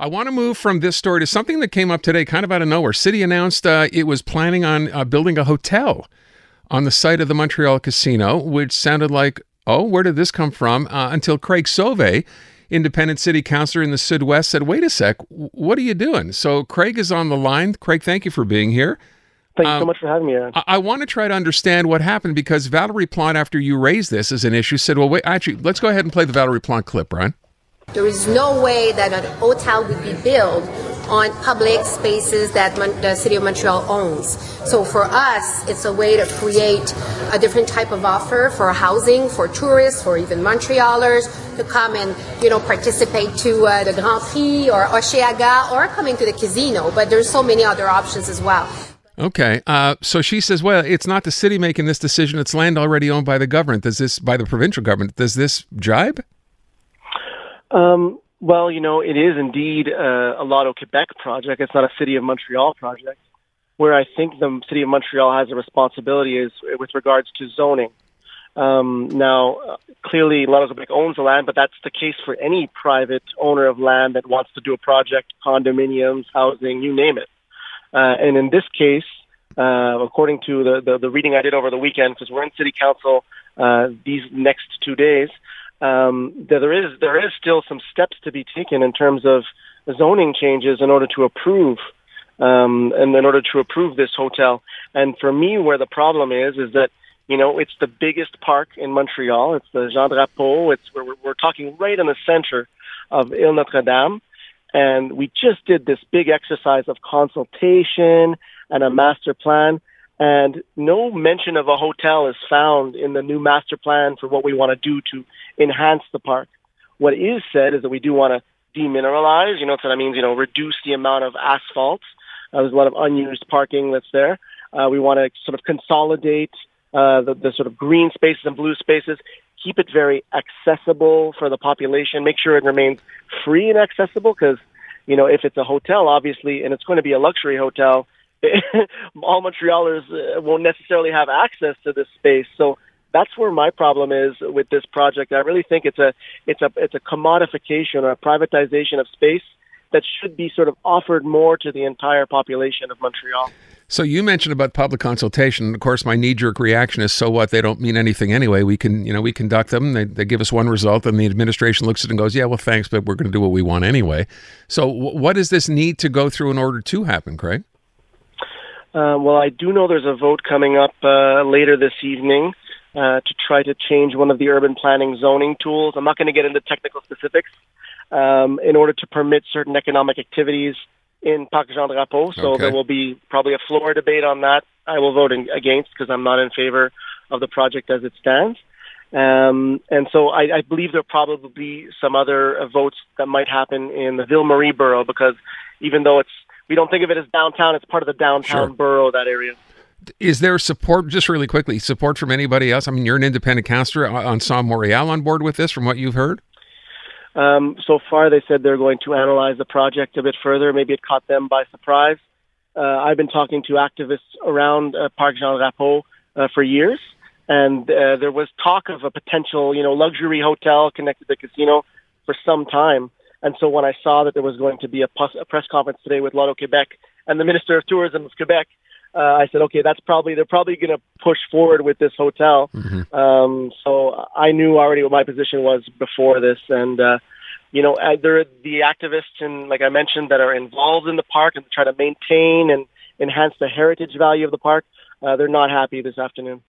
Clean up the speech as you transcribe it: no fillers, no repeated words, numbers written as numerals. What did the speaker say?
I want to move from this story to something that came up today, kind of out of nowhere. City announced it was planning on building a hotel on the site of the Montreal Casino, which sounded like, oh, where did this come from? Until Craig SAUVÉ, independent city councillor in the Sud-Ouest, said, wait a sec, what are you doing? So Craig is on the line. Craig, thank you for being here. Thank you so much for having me, Aaron. I want to try to understand what happened because Valerie Plante, after you raised this as an issue, said, well, wait, actually, let's go ahead and play the Valerie Plante clip, Brian. There is no way that a hotel would be built on public spaces that the City of Montreal owns. So for us, it's a way to create a different type of offer for housing, for tourists, for even Montrealers to come and, participate to the Grand Prix or Osheaga or coming to the casino. But there's so many other options as well. Okay. So she says, well, it's not the city making this decision. It's land already owned by the government. By the provincial government. Does this jibe? Well, it is indeed a Lotto Quebec project. It's not a City of Montreal project. Where I think the City of Montreal has a responsibility is with regards to zoning. Now, clearly, Lotto Quebec owns the land, but that's the case for any private owner of land that wants to do a project, condominiums, housing, you name it. And in this case, according to the reading I did over the weekend, because we're in City Council these next 2 days, there is still some steps to be taken in terms of zoning changes in order to approve this hotel. And for me, where the problem is that it's the biggest park in Montreal. It's the Jean Drapeau. We're talking right in the center of Ile Notre-Dame, and we just did this big exercise of consultation and a master plan. And no mention of a hotel is found in the new master plan for what we want to do to enhance the park. What is said is that we do want to demineralize, so that means, reduce the amount of asphalt. There's a lot of unused parking that's there. We want to sort of consolidate the sort of green spaces and blue spaces, keep it very accessible for the population, make sure it remains free and accessible because, if it's a hotel, obviously, and it's going to be a luxury hotel, all Montrealers won't necessarily have access to this space. So that's where my problem is with this project. I really think it's a commodification or a privatization of space that should be sort of offered more to the entire population of Montreal. So you mentioned about public consultation. Of course, my knee-jerk reaction is, so what? They don't mean anything anyway. We conduct them. They give us one result, and the administration looks at it and goes, yeah, well, thanks, but we're going to do what we want anyway. So what does this need to go through in order to happen, Craig? Well, I do know there's a vote coming up later this evening to try to change one of the urban planning zoning tools. I'm not going to get into technical specifics in order to permit certain economic activities in Parc Jean Drapeau. So There will be probably a floor debate on that. I will vote against because I'm not in favor of the project as it stands. And so I believe there'll probably be some other votes that might happen in the Ville-Marie borough because even though we don't think of it as downtown, it's part of the downtown borough, that area. Is there support, just really quickly, support from anybody else? I mean, you're an independent councillor on Montreal on board with this from what you've heard? So far, they said they're going to analyze the project a bit further. Maybe it caught them by surprise. I've been talking to activists around Parc Jean Drapeau for years, and there was talk of a potential, luxury hotel connected to the casino for some time. And so when I saw that there was going to be a press conference today with Lotto Quebec and the Minister of Tourism of Quebec, I said, okay, they're probably going to push forward with this hotel. Mm-hmm. So I knew already what my position was before this. And, there are the activists, and like I mentioned, that are involved in the park and try to maintain and enhance the heritage value of the park. They're not happy this afternoon.